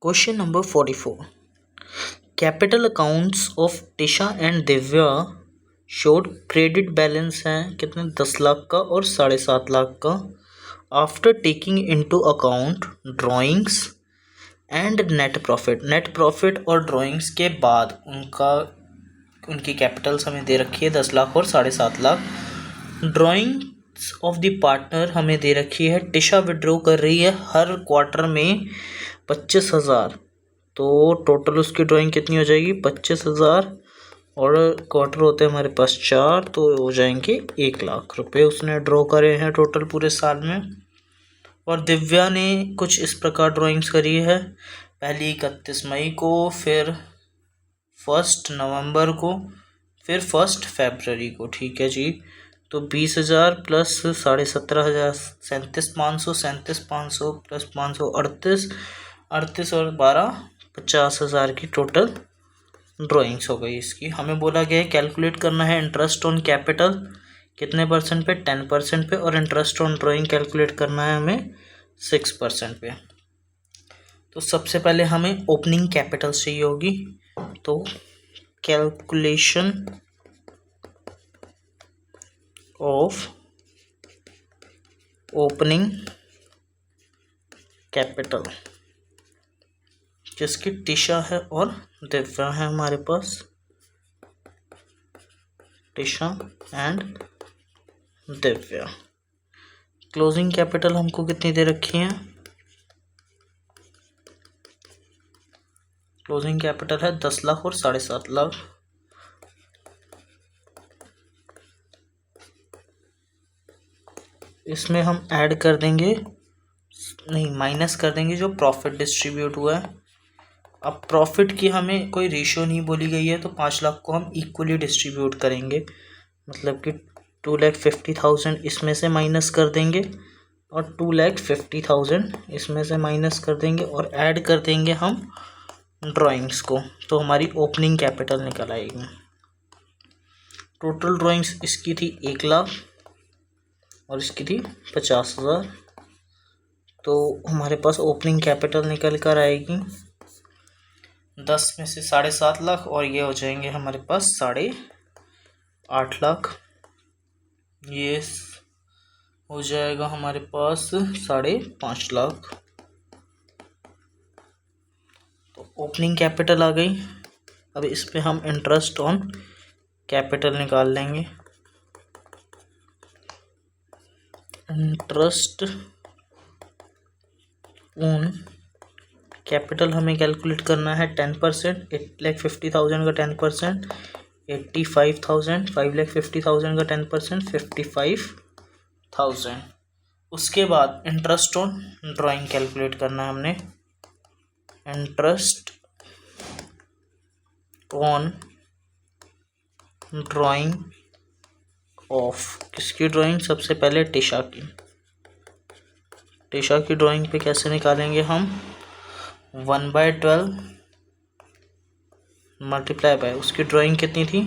Question number 44. Capital accounts of Tisha and Divya showed credit balance है कितने 10 लाख का और 7.5 लाख का after taking into account drawings and net profit और ड्राइंग्स के बाद उनकी कैपिटल्स हमें दे रखी है 10 लाख और 7.5 lakh. Drawings of the partner हमें दे रखी है, टिशा विड्रॉ कर रही है हर क्वार्टर में 25,000, तो टोटल उसकी ड्राइंग कितनी हो जाएगी 25,000 और क्वार्टर होते हैं हमारे पास 4, तो हो जाएंगे 1 लाख रुपए उसने ड्रॉ करे हैं टोटल पूरे साल में। और दिव्या ने कुछ इस प्रकार ड्राइंग्स करी है, पहली 31 मई को, फिर 1 नवंबर को, फिर 1 फरवरी को। ठीक है जी, तो 20,000 प्लस 17,500 37,500 37,500 प्लस 500 38 और 12 50,000 की टोटल ड्राइंग्स हो गई इसकी। हमें बोला गया है कैलकुलेट करना है इंटरेस्ट ऑन कैपिटल कितने परसेंट पे 10% पे, और इंटरेस्ट ऑन ड्राइंग कैलकुलेट करना है हमें 6% पे। तो सबसे पहले हमें ओपनिंग कैपिटल चाहिए होगी, तो कैलकुलेशन ऑफ ओपनिंग कैपिटल जिसकी टिशा है और दिव्या है हमारे पास, Tisha and Divya. Closing capital हमको कितनी दे रखी है, क्लोजिंग कैपिटल है 10 लाख और 7.5 लाख। इसमें हम ऐड कर देंगे, नहीं माइनस कर देंगे जो प्रॉफिट डिस्ट्रीब्यूट हुआ है। अब प्रॉफिट की हमें कोई रेशियो नहीं बोली गई है, तो 5 लाख को हम इक्वली डिस्ट्रीब्यूट करेंगे, मतलब कि 2,50,000 इसमें से माइनस कर देंगे और 2,50,000 इसमें से माइनस कर देंगे और ऐड कर देंगे हम ड्राइंग्स को, तो हमारी ओपनिंग कैपिटल निकल आएगी। टोटल ड्राइंग्स इसकी थी 1 लाख और इसकी थी 50,000, तो हमारे पास ओपनिंग कैपिटल निकल कर आएगी 10 में से 7.5 लाख और ये हो जाएंगे हमारे पास 8.5 लाख। ये हो जाएगा हमारे पास 5.5 लाख। तो ओपनिंग कैपिटल आ गई। अब इस पे हम इंटरेस्ट ऑन कैपिटल निकाल लेंगे। इंटरेस्ट ऑन कैपिटल हमें कैलकुलेट करना है 10%, 8,50,000 का 10%, 85,000, 5,50,000 का 10%, 55,000। उसके बाद इंटरेस्ट ऑन ड्राइंग कैलकुलेट करना है हमने। इंटरेस्ट ऑन ड्राइंग ऑफ किसकी ड्राइंग, सबसे पहले टिशा की। टिशा की ड्राइंग पे कैसे निकालेंगे हम, 1/12 मल्टीप्लाई बाय उसकी ड्राइंग कितनी थी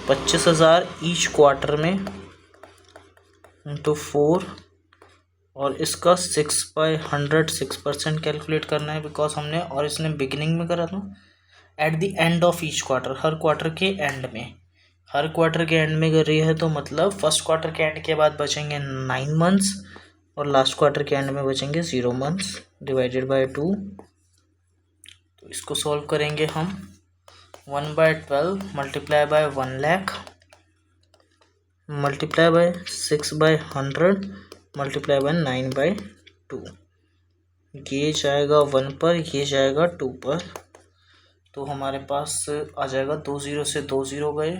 25,000 ईच क्वार्टर में इंटू 4, और इसका 6/100 6% कैलकुलेट करना है, बिकॉज हमने और इसने बिगिनिंग में करा था। At the end of each quarter, her quarter के एंड में, हर क्वार्टर के एंड में कर रही है, तो मतलब फर्स्ट क्वार्टर के एंड के बाद बचेंगे 9 मंथ्स और लास्ट क्वार्टर के एंड में बचेंगे 0 मंथ्स डिवाइडेड बाय 2। तो इसको सॉल्व करेंगे हम। 1/12 multiply by 1 lakh multiply by 6/100 multiply by 9/2। ये जाएगा 1 पर, ये जाएगा 2 पर, तो हमारे पास आ जाएगा 2 0 से 2 0 गए,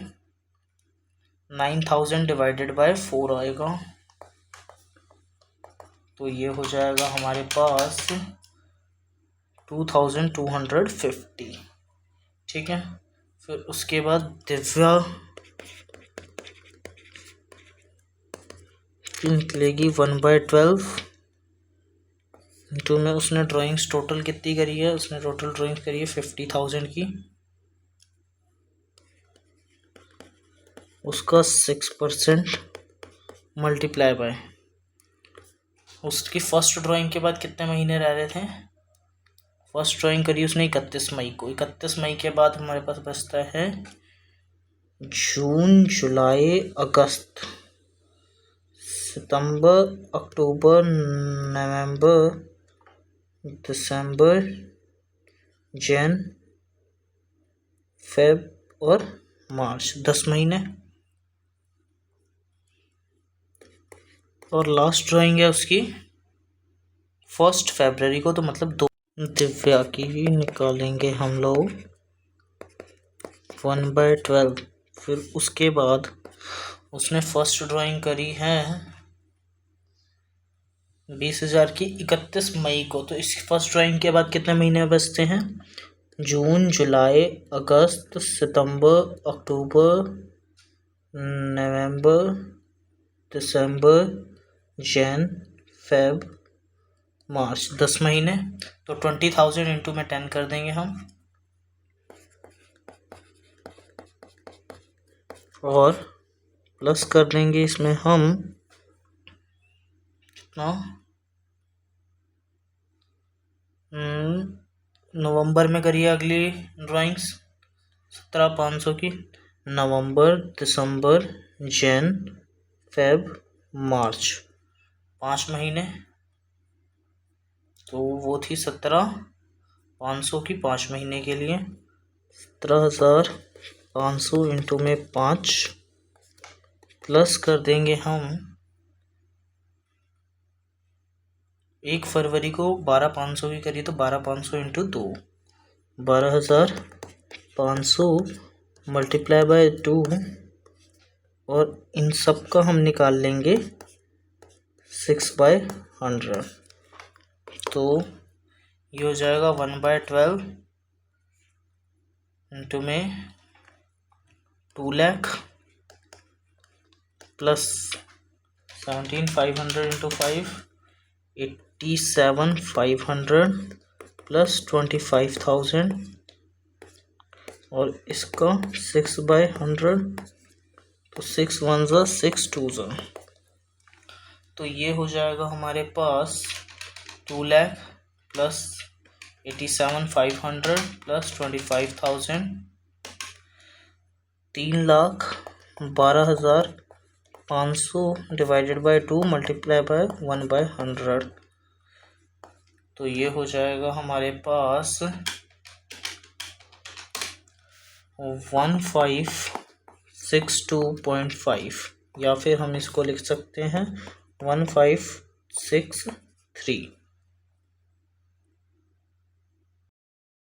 9,000 डिवाइडेड बाय 4 आएगा, तो ये हो जाएगा हमारे पास 2,250। ठीक है, फिर उसके बाद दिव्या निकलेगी 1/12 इंटू में उसने ड्राइंग्स टोटल कितनी करी है, उसने टोटल ड्राइंग्स करी है 50,000 की, उसका 6% मल्टीप्लाई बाय उसकी फर्स्ट ड्राइंग के बाद कितने महीने रह रहे थे फर्स्ट ड्राइंग करी उसने 31 मई को। 31 मई के बाद हमारे पास बचता है जून, जुलाई, अगस्त, सितंबर, अक्टूबर, नवंबर, दिसंबर, जन, फेब और मार्च, 10 महीने। और लास्ट ड्राइंग है उसकी 1 फरवरी को, तो मतलब 2। दिव्या की भी निकालेंगे हम लोग 1/12। फिर उसके बाद उसने फर्स्ट ड्राइंग करी है 20,000 की 31 मई को, तो इस फर्स्ट ड्राइंग के बाद कितने महीने बचते हैं? जून, जुलाई, अगस्त, सितंबर, अक्टूबर, नवंबर, दिसंबर, जन, फेब, मार्च, 10 महीने। तो 20,000 इंटू में 10 कर देंगे हम, और प्लस कर देंगे इसमें हम कितना, नवंबर में करिए अगली ड्राइंग्स 17,500 की। नवंबर, दिसंबर, जन, फेब, मार्च, 5 महीने। तो वो थी 17,500 की 5 महीने के लिए। 17,500 इंटू में 5 प्लस कर देंगे हम 1 फरवरी को 12,500 की करिए, तो 12,500 इंटू 2, 12,500 मल्टीप्लाई बाय 2, और इन सब का हम निकाल लेंगे 6/100। तो ये हो जाएगा 1/12 इंटू में 2 लाख प्लस 17,500 इंटू 5, 87,500 प्लस 25,000, और इसका 6/100, तो 6 1 ज़ा 6 2 ज़ा। तो ये हो जाएगा हमारे पास 2 lakh plus 87,500 plus 25,000, 3,12,500 divided by 2 multiply by 1/100। तो ये हो जाएगा हमारे पास 1562.5, या फिर हम इसको लिख सकते हैं 1563।